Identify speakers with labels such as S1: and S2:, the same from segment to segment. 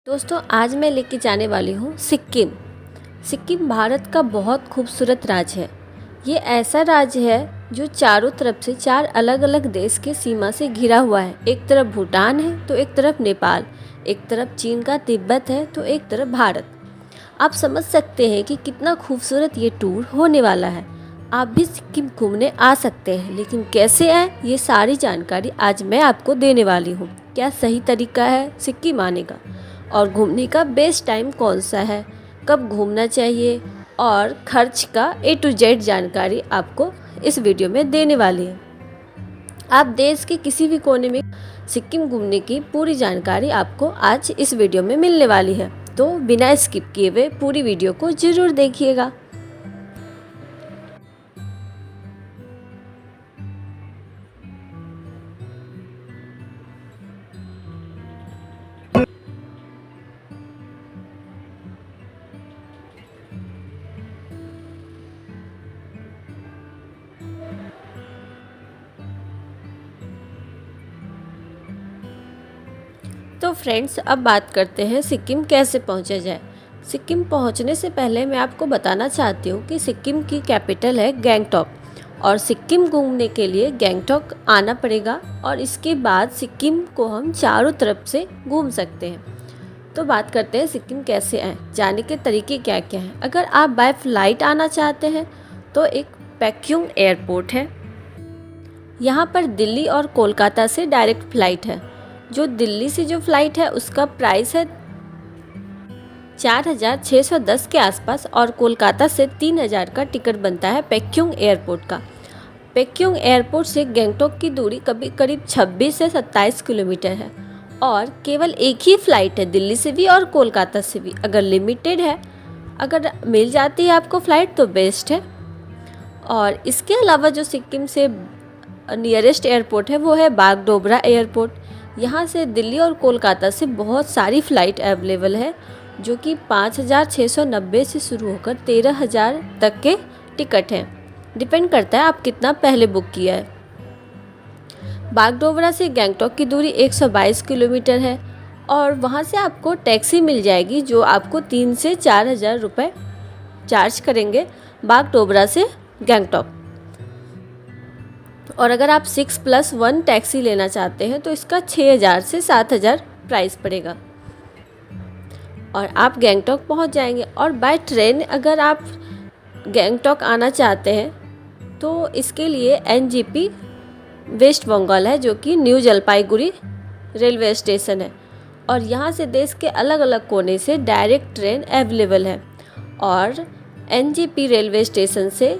S1: दोस्तों आज मैं लेके जाने वाली हूँ सिक्किम। सिक्किम भारत का बहुत खूबसूरत राज्य है। ये ऐसा राज्य है जो चारों तरफ से चार अलग अलग देश के सीमा से घिरा हुआ है। एक तरफ भूटान है तो एक तरफ नेपाल, एक तरफ चीन का तिब्बत है तो एक तरफ भारत। आप समझ सकते हैं कि कितना खूबसूरत ये टूर होने वाला है। आप भी सिक्किम घूमने आ सकते हैं, लेकिन कैसे आए ये सारी जानकारी आज मैं आपको देने वाली हूँ। क्या सही तरीका है सिक्किम आने का, और घूमने का बेस्ट टाइम कौन सा है, कब घूमना चाहिए, और खर्च का A to Z जानकारी आपको इस वीडियो में देने वाली है। आप देश के किसी भी कोने में सिक्किम घूमने की पूरी जानकारी आपको आज इस वीडियो में मिलने वाली है, तो बिना स्किप किए हुए पूरी वीडियो को ज़रूर देखिएगा। तो फ्रेंड्स, अब बात करते हैं सिक्किम कैसे पहुंचा जाए। सिक्किम पहुंचने से पहले मैं आपको बताना चाहती हूँ कि सिक्किम की कैपिटल है गैंगटॉक, और सिक्किम घूमने के लिए गैंगटॉक आना पड़ेगा, और इसके बाद सिक्किम को हम चारों तरफ से घूम सकते हैं। तो बात करते हैं सिक्किम कैसे आए, जाने के तरीके क्या क्या हैं। अगर आप बाय फ्लाइट आना चाहते हैं तो एक पैक्योंग एयरपोर्ट है। यहाँ पर दिल्ली और कोलकाता से डायरेक्ट फ़्लाइट है। जो दिल्ली से जो फ़्लाइट है उसका प्राइस है 4,610 के आसपास, और कोलकाता से 3,000 का टिकट बनता है पैक्योंग एयरपोर्ट का। पैक्योंग एयरपोर्ट से गैंगटॉक की दूरी करीब 26 से 27 किलोमीटर है, और केवल एक ही फ़्लाइट है दिल्ली से भी और कोलकाता से भी। अगर लिमिटेड है, अगर मिल जाती है आपको फ़्लाइट तो बेस्ट है। और इसके अलावा जो सिक्किम से नियरेस्ट एयरपोर्ट है वो है बागडोगरा एयरपोर्ट। यहाँ से दिल्ली और कोलकाता से बहुत सारी फ़्लाइट अवेलेबल है, जो कि 5,690 से शुरू होकर 13,000 तक के टिकट हैं। डिपेंड करता है आप कितना पहले बुक किया है। बागडोगरा से गैंगटॉक की दूरी 122 किलोमीटर है, और वहाँ से आपको टैक्सी मिल जाएगी जो आपको 3 से 4,000 रुपये चार्ज करेंगे बागडोगरा से गैंगटॉक। और अगर आप 6+1 टैक्सी लेना चाहते हैं तो इसका 6,000 से 7,000 प्राइस पड़ेगा, और आप गैंगटॉक पहुंच जाएंगे। और बाय ट्रेन अगर आप गैंगटॉक आना चाहते हैं तो इसके लिए NGP वेस्ट बंगाल है, जो कि न्यू जलपाईगुड़ी रेलवे स्टेशन है, और यहाँ से देश के अलग अलग कोने से डायरेक्ट ट्रेन अवेलेबल है। और NGP रेलवे स्टेशन से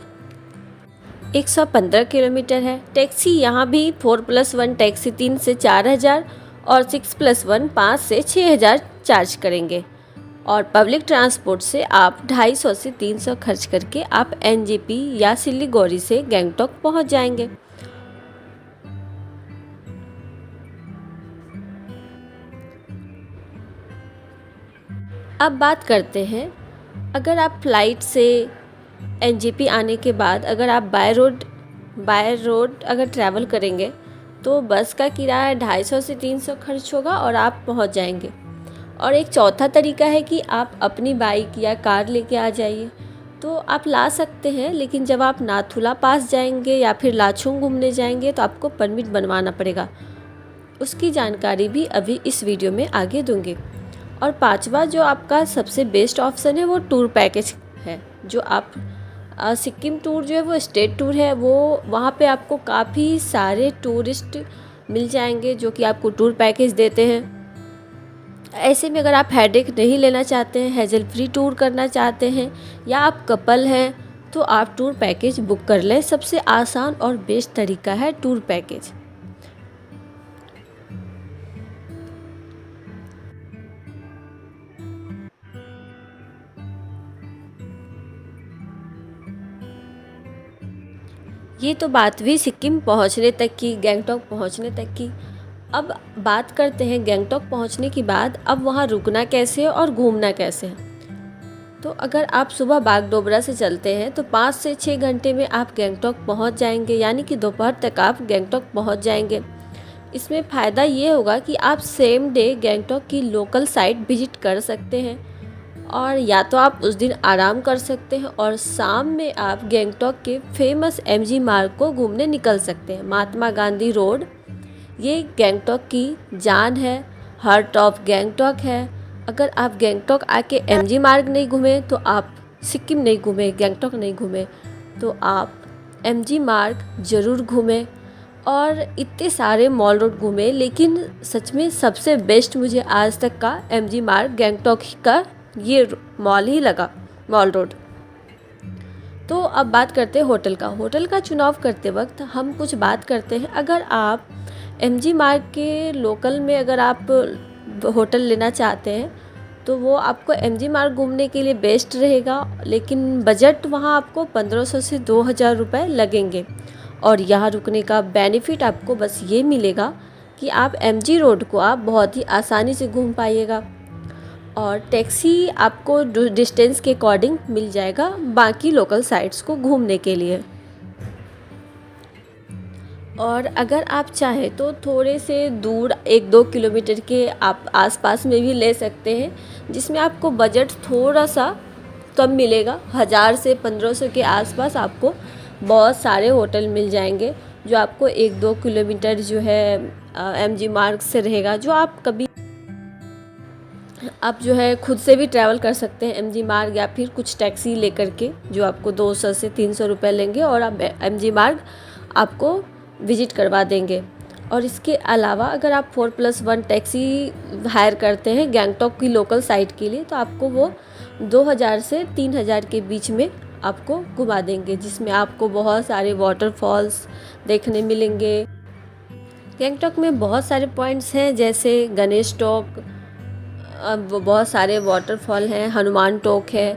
S1: 115 किलोमीटर है। टैक्सी यहाँ भी 4+1 टैक्सी 3 से 4,000 और 6+1 5 से 6,000 चार्ज करेंगे। और पब्लिक ट्रांसपोर्ट से आप 250 से 300 खर्च करके आप NGP या सिलीगुड़ी से गैंगटॉक पहुँच जाएंगे। अब बात करते हैं, अगर आप फ्लाइट से NGP आने के बाद अगर आप बाय रोड अगर ट्रैवल करेंगे तो बस का किराया 250 से 300 खर्च होगा और आप पहुंच जाएंगे। और एक चौथा तरीका है कि आप अपनी बाइक या कार लेके आ जाइए, तो आप ला सकते हैं, लेकिन जब आप नाथुला पास जाएंगे या फिर लाचुंग घूमने जाएंगे तो आपको परमिट बनवाना पड़ेगा। उसकी जानकारी भी अभी इस वीडियो में आगे दूंगी। और पांचवा जो आपका सबसे बेस्ट ऑप्शन है वो टूर पैकेज है। जो आप सिक्किम टूर जो है वो स्टेट टूर है, वो वहाँ पे आपको काफ़ी सारे टूरिस्ट मिल जाएंगे जो कि आपको टूर पैकेज देते हैं। ऐसे में अगर आप हेडेक नहीं लेना चाहते हैं, हैजल फ्री टूर करना चाहते हैं, या आप कपल हैं, तो आप टूर पैकेज बुक कर लें। सबसे आसान और बेस्ट तरीका है टूर पैकेज। ये तो बात हुई सिक्किम पहुंचने तक की, गैंगटॉक पहुंचने तक की। अब बात करते हैं गैंगटॉक पहुंचने के बाद अब वहां रुकना कैसे है और घूमना कैसे है। तो अगर आप सुबह बागडोगरा से चलते हैं तो 5 से 6 घंटे में आप गैंगटॉक पहुंच जाएंगे, यानी कि दोपहर तक आप गैंगटॉक पहुंच जाएंगे। इसमें फ़ायदा ये होगा कि आप सेम डे गैंगटॉक की लोकल साइट विजिट कर सकते हैं, और या तो आप उस दिन आराम कर सकते हैं और शाम में आप गैंगटॉक के फेमस एमजी मार्ग को घूमने निकल सकते हैं। महात्मा गांधी रोड ये गैंगटॉक की जान है, हार्ट ऑफ गैंगटॉक है। अगर आप गैंगटॉक आके एमजी मार्ग नहीं घूमे तो आप सिक्किम नहीं घूमे, गैंगटॉक नहीं घूमे, तो आप एमजी मार्ग ज़रूर घूमें और इतने सारे मॉल रोड घूमे। लेकिन सच में सबसे बेस्ट मुझे आज तक का एमजी मार्ग गैंगटॉक का ये मॉल ही लगा, मॉल रोड। तो अब बात करते हैं होटल का। होटल का चुनाव करते वक्त हम कुछ बात करते हैं। अगर आप एमजी मार्ग के लोकल में अगर आप होटल लेना चाहते हैं तो वो आपको एमजी मार्ग घूमने के लिए बेस्ट रहेगा, लेकिन बजट वहाँ आपको 1500 से 2000 रुपये लगेंगे। और यहाँ रुकने का बेनिफिट आपको बस ये मिलेगा कि आप एमजी रोड को आप बहुत ही आसानी से घूम पाइएगा, और टैक्सी आपको डिस्टेंस के अकॉर्डिंग मिल जाएगा बाकी लोकल साइट्स को घूमने के लिए। और अगर आप चाहें तो थोड़े से दूर 1-2 किलोमीटर के आप आसपास में भी ले सकते हैं, जिसमें आपको बजट थोड़ा सा कम मिलेगा। 1000 से 1500 के आसपास आपको बहुत सारे होटल मिल जाएंगे जो आपको 1-2 किलोमीटर जो है एमजी मार्ग से रहेगा, जो आप कभी आप जो है खुद से भी ट्रैवल कर सकते हैं एमजी मार्ग, या फिर कुछ टैक्सी लेकर के जो आपको 200 से 300 रुपये लेंगे और आप एमजी मार्ग आपको विजिट करवा देंगे। और इसके अलावा अगर आप 4+1 टैक्सी हायर करते हैं गैंगटॉक की लोकल साइट के लिए तो आपको वो 2000 से 3000 के बीच में आपको घुमा देंगे, जिसमें आपको बहुत सारे वाटरफॉल्स देखने मिलेंगे। गैंगटॉक में बहुत सारे पॉइंट्स हैं, जैसे गणेश टॉक, बहुत सारे वाटरफॉल हैं, हनुमान टॉक है,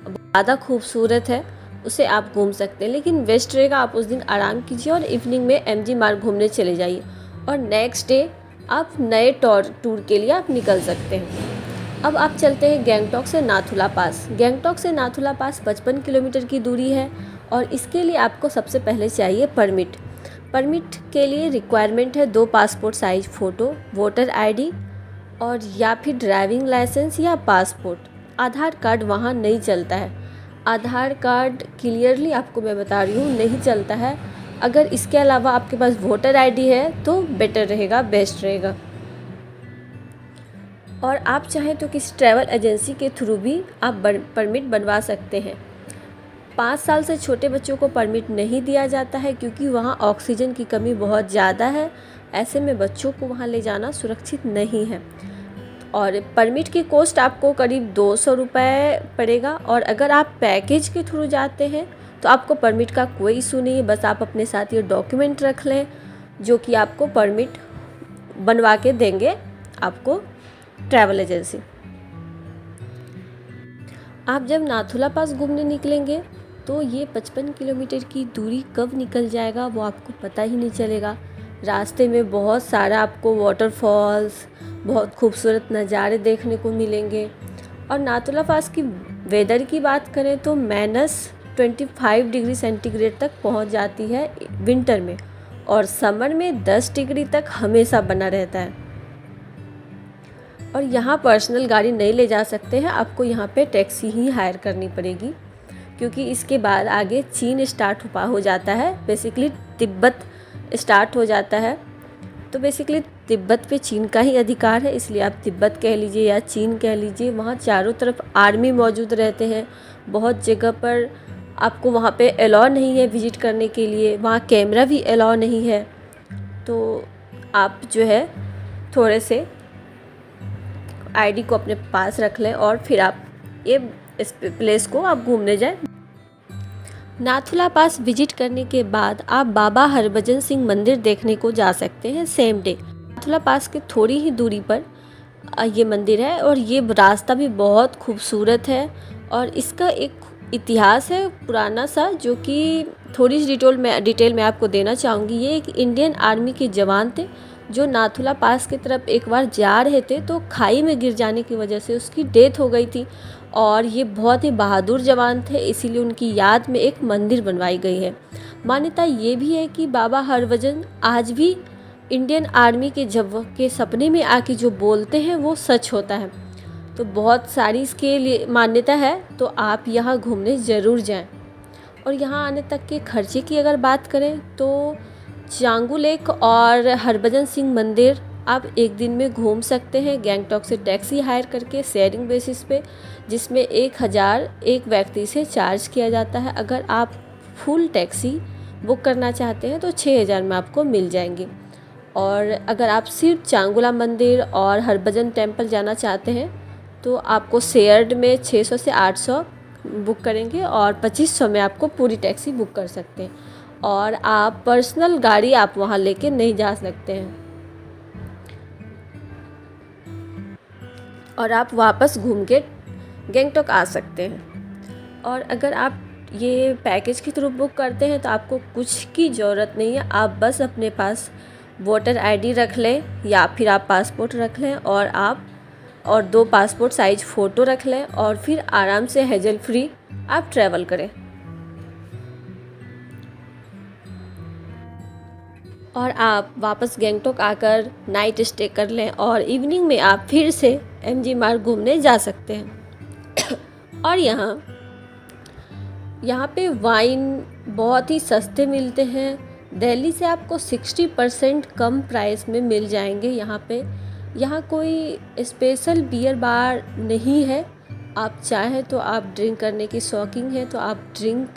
S1: ज़्यादा खूबसूरत है, उसे आप घूम सकते हैं। लेकिन बेस्ट रहेगा आप उस दिन आराम कीजिए और इवनिंग में एमजी मार्ग घूमने चले जाइए, और नेक्स्ट डे आप नए टूर के लिए आप निकल सकते हैं। अब आप चलते हैं गैंगटॉक से नाथुला पास। गैंगटॉक से नाथुला पास 55 किलोमीटर की दूरी है, और इसके लिए आपको सबसे पहले चाहिए परमिट। परमिट के लिए रिक्वायरमेंट है 2 passport size photo, voter ID, और या फिर ड्राइविंग लाइसेंस या पासपोर्ट। आधार कार्ड वहाँ नहीं चलता है, आधार कार्ड क्लियरली आपको मैं बता रही हूँ नहीं चलता है। अगर इसके अलावा आपके पास वोटर आईडी है तो बेटर रहेगा, बेस्ट रहेगा। और आप चाहें तो किसी ट्रैवल एजेंसी के थ्रू भी आप परमिट बनवा सकते हैं। 5 साल से छोटे बच्चों को परमिट नहीं दिया जाता है, क्योंकि वहाँ ऑक्सीजन की कमी बहुत ज़्यादा है, ऐसे में बच्चों को वहाँ ले जाना सुरक्षित नहीं है। और परमिट की कॉस्ट आपको करीब 200 रुपये पड़ेगा, और अगर आप पैकेज के थ्रू जाते हैं तो आपको परमिट का कोई इशू नहीं है, बस आप अपने साथ ये डॉक्यूमेंट रख लें जो कि आपको परमिट बनवा के देंगे आपको ट्रैवल एजेंसी। आप जब नाथुला पास घूमने निकलेंगे तो ये 55 किलोमीटर की दूरी कब निकल जाएगा वो आपको पता ही नहीं चलेगा। रास्ते में बहुत सारा आपको वाटरफॉल्स, बहुत खूबसूरत नज़ारे देखने को मिलेंगे। और नाथुला पास की वेदर की बात करें तो -25 डिग्री सेंटीग्रेड तक पहुंच जाती है विंटर में, और समर में 10 डिग्री तक हमेशा बना रहता है। और यहाँ पर्सनल गाड़ी नहीं ले जा सकते हैं, आपको यहाँ पे टैक्सी ही हायर करनी पड़ेगी, क्योंकि इसके बाद आगे चीन स्टार्ट हो जाता है, बेसिकली तिब्बत स्टार्ट हो जाता है। तो बेसिकली तिब्बत पे चीन का ही अधिकार है, इसलिए आप तिब्बत कह लीजिए या चीन कह लीजिए। वहाँ चारों तरफ आर्मी मौजूद रहते हैं, बहुत जगह पर आपको वहाँ पे अलाउ नहीं है विज़िट करने के लिए, वहाँ कैमरा भी अलाउ नहीं है। तो आप जो है थोड़े से आईडी को अपने पास रख लें और फिर आप ये इस प्लेस को आप घूमने जाएं। नाथुला पास विजिट करने के बाद आप बाबा हरभजन सिंह मंदिर देखने को जा सकते हैं सेम डे। नाथुला पास के थोड़ी ही दूरी पर ये मंदिर है, और ये रास्ता भी बहुत खूबसूरत है, और इसका एक इतिहास है पुराना सा, जो कि थोड़ी सी डिटेल में आपको देना चाहूँगी। ये एक इंडियन आर्मी के जवान थे जो नाथुला पास की तरफ एक बार जा रहे थे, तो खाई में गिर जाने की वजह से उसकी डेथ हो गई थी। और ये बहुत ही बहादुर जवान थे, इसीलिए उनकी याद में एक मंदिर बनवाई गई है। मान्यता ये भी है कि बाबा हरभजन आज भी इंडियन आर्मी के जवान के सपने में आके जो बोलते हैं वो सच होता है। तो बहुत सारी इसके लिए मान्यता है, तो आप यहाँ घूमने ज़रूर जाएं। और यहाँ आने तक के खर्चे की अगर बात करें तो चांगू लेक और हरभजन सिंह मंदिर आप एक दिन में घूम सकते हैं गैंगटॉक से टैक्सी हायर करके शेयरिंग बेसिस पे, जिसमें 1000 एक व्यक्ति से चार्ज किया जाता है। अगर आप फुल टैक्सी बुक करना चाहते हैं तो 6000 में आपको मिल जाएंगी। और अगर आप सिर्फ चांगुला मंदिर और हरभजन टेम्पल जाना चाहते हैं तो आपको शेयर्ड में 600 से 800 बुक करेंगे और 2500 में आपको पूरी टैक्सी बुक कर सकते हैं। और आप पर्सनल गाड़ी आप वहाँ लेके नहीं जा सकते हैं और आप वापस घूम के गैंगटॉक आ सकते हैं। और अगर आप ये पैकेज के थ्रू बुक करते हैं तो आपको कुछ की ज़रूरत नहीं है। आप बस अपने पास वोटर आईडी रख लें या फिर आप पासपोर्ट रख लें और 2 पासपोर्ट साइज फ़ोटो रख लें और फिर आराम से हेजल फ्री आप ट्रैवल करें। और आप वापस गैंगटॉक आकर नाइट स्टे कर लें और इवनिंग में आप फिर से एमजी मार्ग घूमने जा सकते हैं। और यहाँ पे वाइन बहुत ही सस्ते मिलते हैं। दिल्ली से आपको 60% कम प्राइस में मिल जाएंगे यहाँ पे। यहाँ कोई स्पेशल बियर बार नहीं है। आप चाहें तो आप ड्रिंक करने की शौकीन हैं तो आप ड्रिंक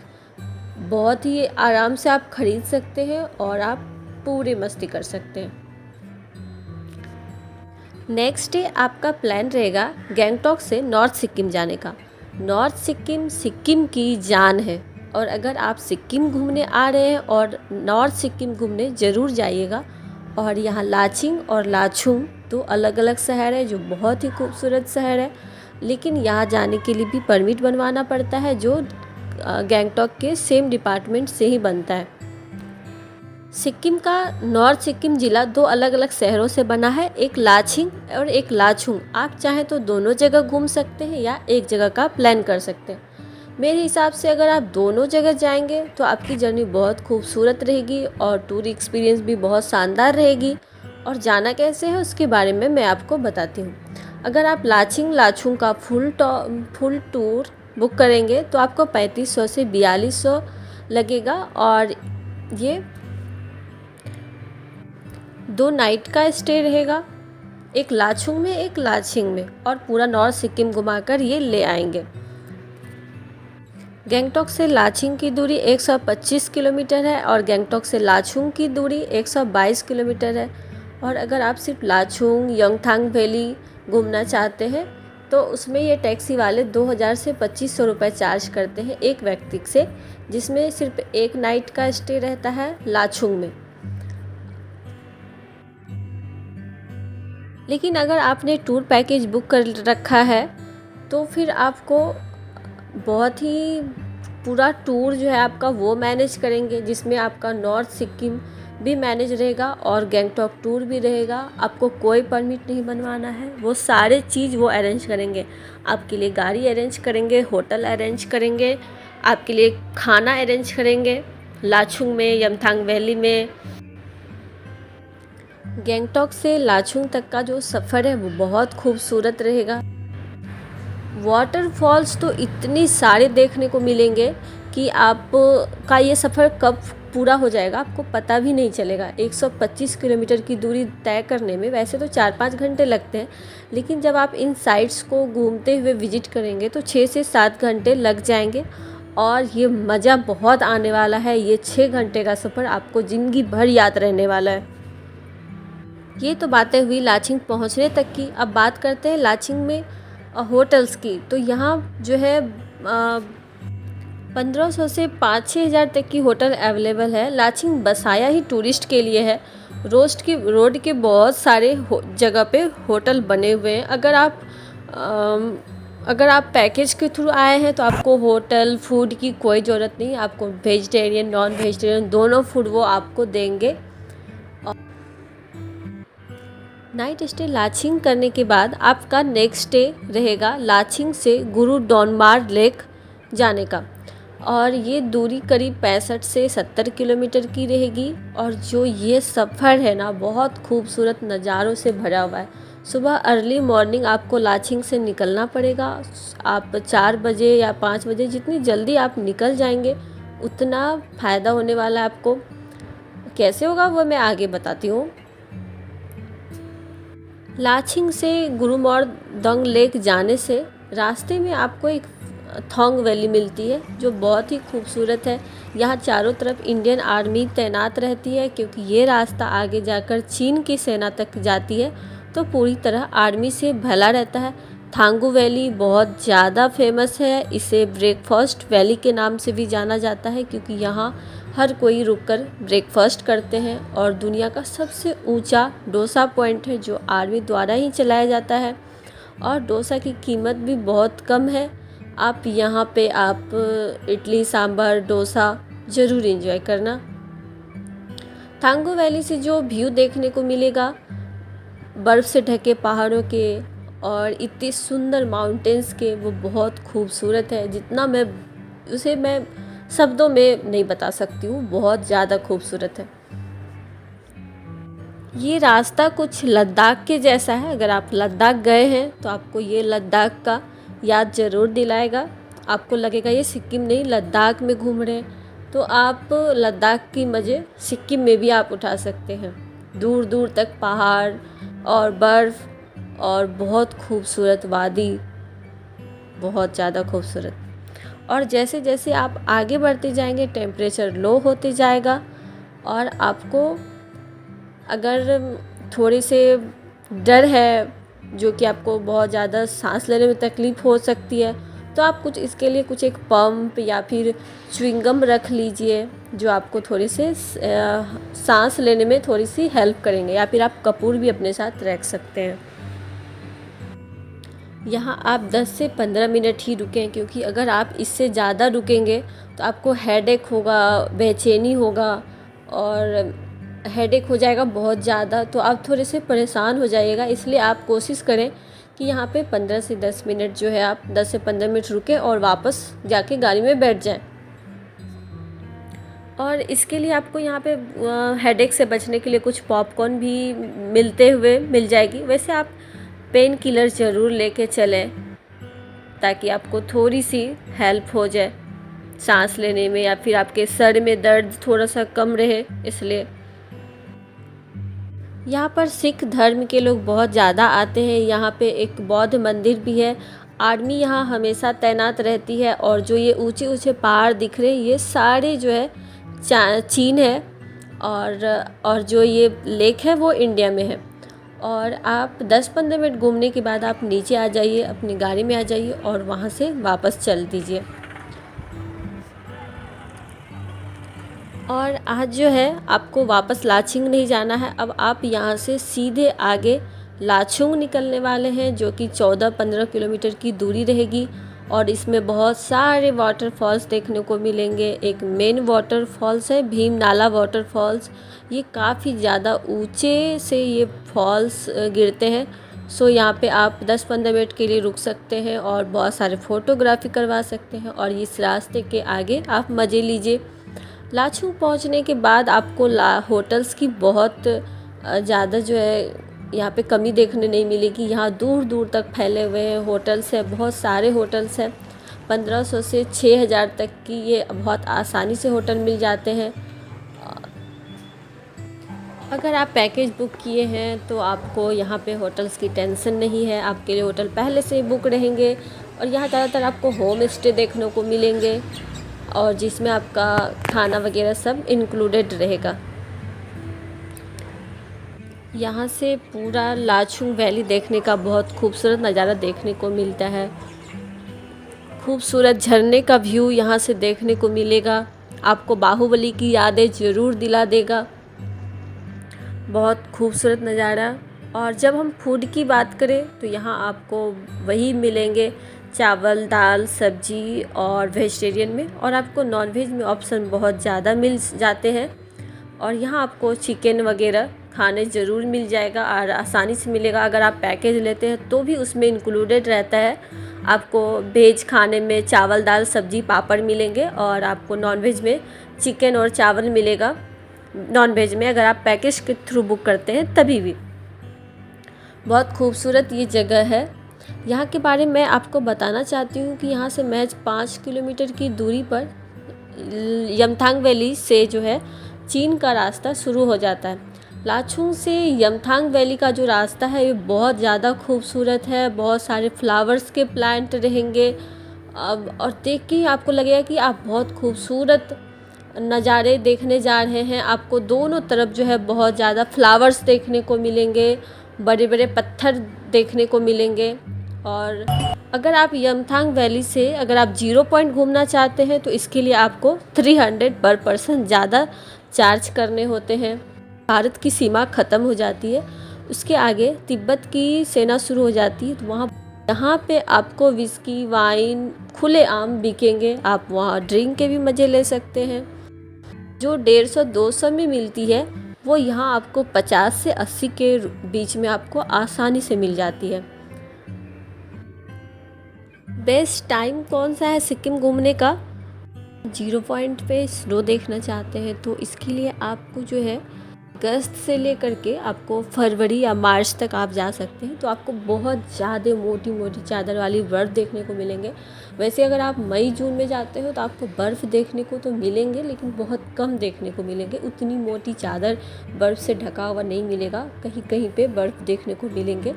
S1: बहुत ही आराम से आप ख़रीद सकते हैं और आप पूरी मस्ती कर सकते हैं। नेक्स्ट डे आपका प्लान रहेगा गैंगटॉक से नॉर्थ सिक्किम जाने का। नॉर्थ सिक्किम सिक्किम की जान है और अगर आप सिक्किम घूमने आ रहे हैं और नॉर्थ सिक्किम घूमने ज़रूर जाइएगा। और यहाँ लाचिंग और लाचुंग 2 अलग अलग शहर है जो बहुत ही खूबसूरत शहर है, लेकिन यहाँ जाने के लिए भी परमिट बनवाना पड़ता है जो गैंगटॉक के सेम डिपार्टमेंट से ही बनता है। सिक्किम का नॉर्थ सिक्किम ज़िला 2 अलग अलग शहरों से बना है, एक लाचिंग और एक लाचुंग। आप चाहें तो दोनों जगह घूम सकते हैं या एक जगह का प्लान कर सकते हैं। मेरे हिसाब से अगर आप दोनों जगह जाएंगे तो आपकी जर्नी बहुत खूबसूरत रहेगी और टूर एक्सपीरियंस भी बहुत शानदार रहेगी। और जाना कैसे है उसके बारे में मैं आपको बताती हूँ। अगर आप लाचिंग लाचुंग का फुल टूर बुक करेंगे तो आपको 3500 से 4200 लगेगा और ये 2 नाइट का स्टे रहेगा, एक लाचुंग में एक लाचिंग में, और पूरा नॉर्थ सिक्किम घुमाकर ये ले आएंगे। गैंगटॉक से लाचिंग की दूरी 125 किलोमीटर है और गैंगटॉक से लाचुंग की दूरी 122 किलोमीटर है। और अगर आप सिर्फ लाचुंग यंगथांग वैली घूमना चाहते हैं तो उसमें ये टैक्सी वाले 2000 से 2500 रुपये चार्ज करते हैं एक व्यक्ति से, जिसमें सिर्फ एक नाइट का स्टे रहता है लाचुंग में। लेकिन अगर आपने टूर पैकेज बुक कर रखा है तो फिर आपको बहुत ही पूरा टूर जो है आपका वो मैनेज करेंगे, जिसमें आपका नॉर्थ सिक्किम भी मैनेज रहेगा और गैंगटॉक टूर भी रहेगा। आपको कोई परमिट नहीं बनवाना है, वो सारे चीज़ वो अरेंज करेंगे। आपके लिए गाड़ी अरेंज करेंगे, होटल अरेंज करेंगे, आपके लिए खाना अरेंज करेंगे लाचुंग में यमथांग वैली में। गैंगटॉक से लाचुंग तक का जो सफ़र है वो बहुत खूबसूरत रहेगा। वाटरफॉल्स तो इतनी सारे देखने को मिलेंगे कि आपका ये सफ़र कब पूरा हो जाएगा आपको पता भी नहीं चलेगा। 125 किलोमीटर की दूरी तय करने में वैसे तो 4-5 घंटे लगते हैं, लेकिन जब आप इन साइट्स को घूमते हुए विजिट करेंगे तो 6 से 7 घंटे लग जाएंगे और ये मज़ा बहुत आने वाला है। ये 6 घंटे का सफ़र आपको ज़िंदगी भर याद रहने वाला है। ये तो बातें हुई लाचिंग पहुंचने तक की। अब बात करते हैं लाचिंग में होटल्स की। तो यहाँ जो है 1500 से 5-6 हज़ार तक की होटल अवेलेबल है। लाचिंग बसाया ही टूरिस्ट के लिए है। रोड के बहुत सारे जगह पे होटल बने हुए हैं। अगर आप पैकेज के थ्रू आए हैं तो आपको होटल फूड की कोई ज़रूरत नहीं। आपको वेजिटेरियन नॉन वेजिटेरियन दोनों फूड वो आपको देंगे। नाइट स्टे लाचिंग करने के बाद आपका नेक्स्ट डे रहेगा लाचिंग से गुरु डोनमार लेक जाने का। और ये दूरी करीब 65 से 70 किलोमीटर की रहेगी। और जो ये सफ़र है ना, बहुत खूबसूरत नज़ारों से भरा हुआ है। सुबह अर्ली मॉर्निंग आपको लाचेन से निकलना पड़ेगा। आप 4 बजे या 5 बजे, जितनी जल्दी आप निकल जाएंगे उतना फ़ायदा होने वाला है आपको। कैसे होगा वो मैं आगे बताती हूँ। लाचेन से गुरुमोर दंग लेक जाने से रास्ते में आपको एक थोंग वैली मिलती है जो बहुत ही खूबसूरत है। यहाँ चारों तरफ इंडियन आर्मी तैनात रहती है, क्योंकि ये रास्ता आगे जाकर चीन की सेना तक जाती है, तो पूरी तरह आर्मी से भला रहता है। थांगू वैली बहुत ज़्यादा फेमस है। इसे ब्रेकफास्ट वैली के नाम से भी जाना जाता है, क्योंकि यहाँ हर कोई रुककर ब्रेकफास्ट करते हैं। और दुनिया का सबसे ऊंचा डोसा पॉइंट है जो आर्मी द्वारा ही चलाया जाता है। और डोसा की कीमत भी बहुत कम है। आप यहाँ पे इडली सांभर डोसा ज़रूर एंजॉय करना। थांगू वैली से जो व्यू देखने को मिलेगा, बर्फ़ से ढके पहाड़ों के और इतने सुंदर माउंटेन्स के, वो बहुत खूबसूरत है। जितना मैं शब्दों में नहीं बता सकती हूँ, बहुत ज़्यादा खूबसूरत है। ये रास्ता कुछ लद्दाख के जैसा है। अगर आप लद्दाख गए हैं तो आपको ये लद्दाख का याद ज़रूर दिलाएगा। आपको लगेगा ये सिक्किम नहीं, लद्दाख में घूम रहे हैं। तो आप लद्दाख की मज़े सिक्किम में भी आप उठा सकते हैं। दूर दूर तक पहाड़ और बर्फ़ और बहुत खूबसूरत वादी, बहुत ज़्यादा खूबसूरत। और जैसे जैसे आप आगे बढ़ते जाएंगे टेम्परेचर लो होते जाएगा। और आपको अगर थोड़े से डर है, जो कि आपको बहुत ज़्यादा सांस लेने में तकलीफ़ हो सकती है, तो आप इसके लिए एक पंप या फिर च्युइंगम रख लीजिए, जो आपको थोड़े से सांस लेने में थोड़ी सी हेल्प करेंगे। या फिर आप कपूर भी अपने साथ रख सकते हैं। यहाँ आप 10 से 15 मिनट ही रुकें, क्योंकि अगर आप इससे ज़्यादा रुकेंगे तो आपको हेडेक होगा, बेचैनी होगा और हेडेक हो जाएगा बहुत ज़्यादा, तो आप थोड़े से परेशान हो जाइएगा। इसलिए आप कोशिश करें कि यहाँ पे 15 से 10 मिनट जो है, आप 10 से 15 मिनट रुकें और वापस जाके गाड़ी में बैठ जाएं। और इसके लिए आपको यहाँ पे हेडेक से बचने के लिए कुछ पॉपकॉर्न भी मिल जाएगी। वैसे आप पेन किलर ज़रूर लेके चलें, ताकि आपको थोड़ी सी हेल्प हो जाए सांस लेने में, या फिर आपके सर में दर्द थोड़ा सा कम रहे। इसलिए यहाँ पर सिख धर्म के लोग बहुत ज़्यादा आते हैं। यहाँ पे एक बौद्ध मंदिर भी है। आर्मी यहाँ हमेशा तैनात रहती है। और जो ये ऊंचे ऊंचे पहाड़ दिख रहे हैं, ये सारे जो है चीन है। और जो ये लेक है वो इंडिया में है। और आप 10-15 मिनट घूमने के बाद आप नीचे आ जाइए, अपनी गाड़ी में आ जाइए और वहाँ से वापस चल दीजिए। और आज जो है आपको वापस लाचेन नहीं जाना है। अब आप यहाँ से सीधे आगे लाचुंग निकलने वाले हैं, जो कि 14-15 किलोमीटर की दूरी रहेगी। और इसमें बहुत सारे वाटरफॉल्स देखने को मिलेंगे। एक मेन वाटरफॉल्स है भीम नाला वाटरफॉल्स। ये काफ़ी ज़्यादा ऊंचे से ये फॉल्स गिरते हैं। सो यहाँ पे आप 10-15 मिनट के लिए रुक सकते हैं और बहुत सारे फ़ोटोग्राफी करवा सकते हैं। और इस रास्ते के आगे आप मज़े लीजिए। लाचुंग पहुँचने के बाद आपको होटल्स की बहुत ज़्यादा जो है यहाँ पे कमी देखने नहीं मिलेगी। यहाँ दूर दूर तक फैले हुए हैं होटल्स हैं, बहुत सारे होटल्स हैं। 1500 से 6000 तक की ये बहुत आसानी से होटल मिल जाते हैं। अगर आप पैकेज बुक किए हैं तो आपको यहाँ पे होटल्स की टेंशन नहीं है। आपके लिए होटल पहले से ही बुक रहेंगे। और यहाँ ज़्यादातर आपको होम स्टे देखने को मिलेंगे, और जिसमें आपका खाना वगैरह सब इंक्लूडेड रहेगा। यहाँ से पूरा लाचुंग वैली देखने का बहुत खूबसूरत नज़ारा देखने को मिलता है। खूबसूरत झरने का व्यू यहाँ से देखने को मिलेगा। आपको बाहुबली की यादें ज़रूर दिला देगा। बहुत खूबसूरत नज़ारा। और जब हम फूड की बात करें तो यहाँ आपको वही मिलेंगे, चावल दाल सब्जी और वेजिटेरियन में। और आपको नॉनवेज में ऑप्शन बहुत ज़्यादा मिल जाते हैं। और यहाँ आपको चिकन वगैरह खाने ज़रूर मिल जाएगा और आसानी से मिलेगा। अगर आप पैकेज लेते हैं तो भी उसमें इंक्लूडेड रहता है। आपको वेज खाने में चावल दाल सब्जी पापड़ मिलेंगे और आपको नॉनवेज में चिकन और चावल मिलेगा। नॉनवेज में अगर आप पैकेज के थ्रू बुक करते हैं तभी भी। बहुत खूबसूरत ये जगह है। यहाँ के बारे में आपको बताना चाहती हूँ कि यहाँ से महज 5 किलोमीटर की दूरी पर यमथांग वैली से जो है चीन का रास्ता शुरू हो जाता है। लाचुंग से यमथांग वैली का जो रास्ता है ये बहुत ज़्यादा खूबसूरत है। बहुत सारे फ्लावर्स के प्लांट रहेंगे अब, और देख के ही आपको लगेगा कि आप बहुत खूबसूरत नज़ारे देखने जा रहे हैं। आपको दोनों तरफ जो है बहुत ज़्यादा फ्लावर्स देखने को मिलेंगे, बड़े बड़े पत्थर देखने को मिलेंगे। और अगर आप यमथांग वैली से अगर आप 0 पॉइंट घूमना चाहते हैं तो इसके लिए आपको 300 पर पर्सन ज़्यादा चार्ज करने होते हैं। भारत की सीमा ख़त्म हो जाती है, उसके आगे तिब्बत की सेना शुरू हो जाती है, तो यहाँ पे आपको विस्की वाइन खुले आम बिकेंगे। आप वहाँ ड्रिंक के भी मज़े ले सकते हैं। जो 150-200 में मिलती है वो यहाँ आपको 50 से 80 के बीच में आपको आसानी से मिल जाती है। बेस्ट टाइम कौन सा है सिक्किम घूमने का? 0 पॉइंट पे स्नो देखना चाहते हैं तो इसके लिए आपको जो है अगस्त से लेकर के आपको फरवरी या मार्च तक आप जा सकते हैं, तो आपको बहुत ज़्यादा मोटी मोटी चादर वाली बर्फ़ देखने को मिलेंगे। वैसे अगर आप मई जून में जाते हो तो आपको बर्फ़ देखने को तो मिलेंगे, लेकिन बहुत कम देखने को मिलेंगे। उतनी मोटी चादर बर्फ़ से ढका हुआ नहीं मिलेगा, कहीं कहीं पे बर्फ़ देखने को मिलेंगे।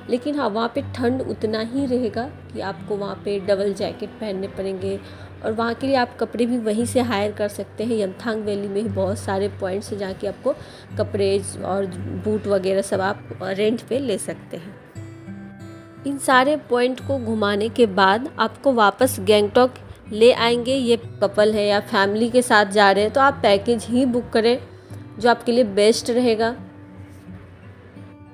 S1: लेकिन हाँ, वहाँ पे ठंड उतना ही रहेगा कि आपको वहाँ पे डबल जैकेट पहनने पड़ेंगे। और वहाँ के लिए आप कपड़े भी वहीं से हायर कर सकते हैं। यमथांग वैली में ही बहुत सारे पॉइंट्स हैं जहाँ कि आपको कपड़े और बूट वगैरह सब आप रेंट पे ले सकते हैं। इन सारे पॉइंट को घुमाने के बाद आपको वापस गैंगटॉक ले आएंगे। ये कपल है या फैमिली के साथ जा रहे हैं तो आप पैकेज ही बुक करें जो आपके लिए बेस्ट रहेगा।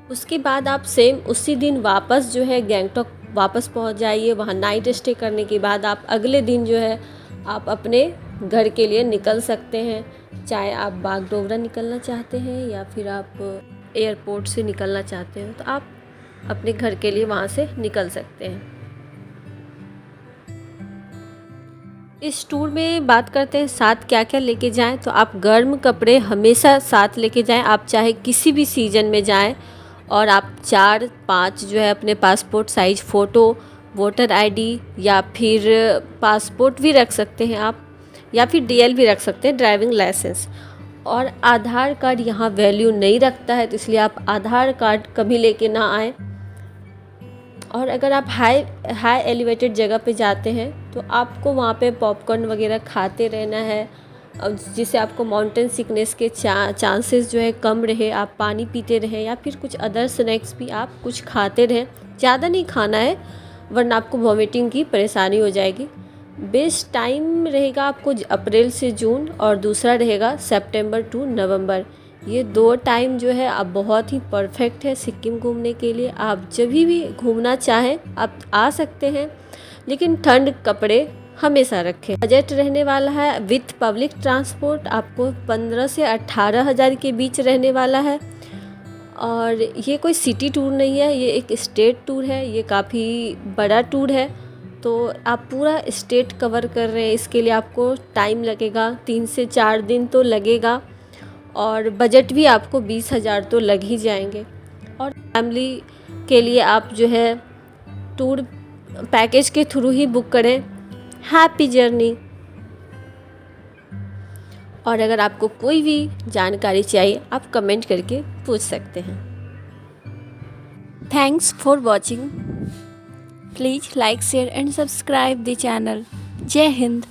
S1: उसके बाद आप सेम उसी दिन वापस जो है गैंगटॉक वापस पहुंच जाइए। वहां नाइट स्टे करने के बाद आप अगले दिन जो है आप अपने घर के लिए निकल सकते हैं। चाहे आप बागडोगरा निकलना चाहते हैं या फिर आप एयरपोर्ट से निकलना चाहते हैं तो आप अपने घर के लिए वहां से निकल सकते हैं। इस टूर में बात करते हैं साथ क्या क्या लेके जाएं, तो आप गर्म कपड़े हमेशा साथ लेके जाएं। आप चाहे किसी भी सीज़न में जाएं, और आप 4-5 जो है अपने passport size photo, voter ID या फिर पासपोर्ट भी रख सकते हैं आप, या फिर डीएल भी रख सकते हैं, ड्राइविंग लाइसेंस। और आधार कार्ड यहाँ वैल्यू नहीं रखता है, तो इसलिए आप आधार कार्ड कभी लेके ना आएँ। और अगर आप हाई एलिवेटेड जगह पे जाते हैं तो आपको वहाँ पे पॉपकॉर्न वगैरह खाते रहना है, जिससे आपको माउंटेन सिकनेस के चांसेस जो है कम रहे। आप पानी पीते रहें या फिर कुछ अदर स्नैक्स भी आप कुछ खाते रहें। ज़्यादा नहीं खाना है वरना आपको वॉमिटिंग की परेशानी हो जाएगी। बेस्ट टाइम रहेगा आपको अप्रैल से जून, और दूसरा रहेगा सितंबर टू नवंबर। ये 2 टाइम जो है अब बहुत ही परफेक्ट है सिक्किम घूमने के लिए। आप जब भी घूमना चाहें आप आ सकते हैं, लेकिन ठंड कपड़े हमेशा रखें। बजट रहने वाला है विथ पब्लिक ट्रांसपोर्ट आपको 15 से 18 हज़ार के बीच रहने वाला है। और ये कोई सिटी टूर नहीं है, ये एक स्टेट टूर है। ये काफ़ी बड़ा टूर है, तो आप पूरा स्टेट कवर कर रहे हैं। इसके लिए आपको टाइम लगेगा, 3 से 4 दिन तो लगेगा, और बजट भी आपको 20,000 तो लग ही जाएंगे। और फैमिली के लिए आप जो है टूर पैकेज के थ्रू ही बुक करें। Happy journey. और अगर आपको कोई भी जानकारी चाहिए आप कमेंट करके पूछ सकते हैं।
S2: Thanks for watching. Please like share and subscribe the channel. जय हिंद।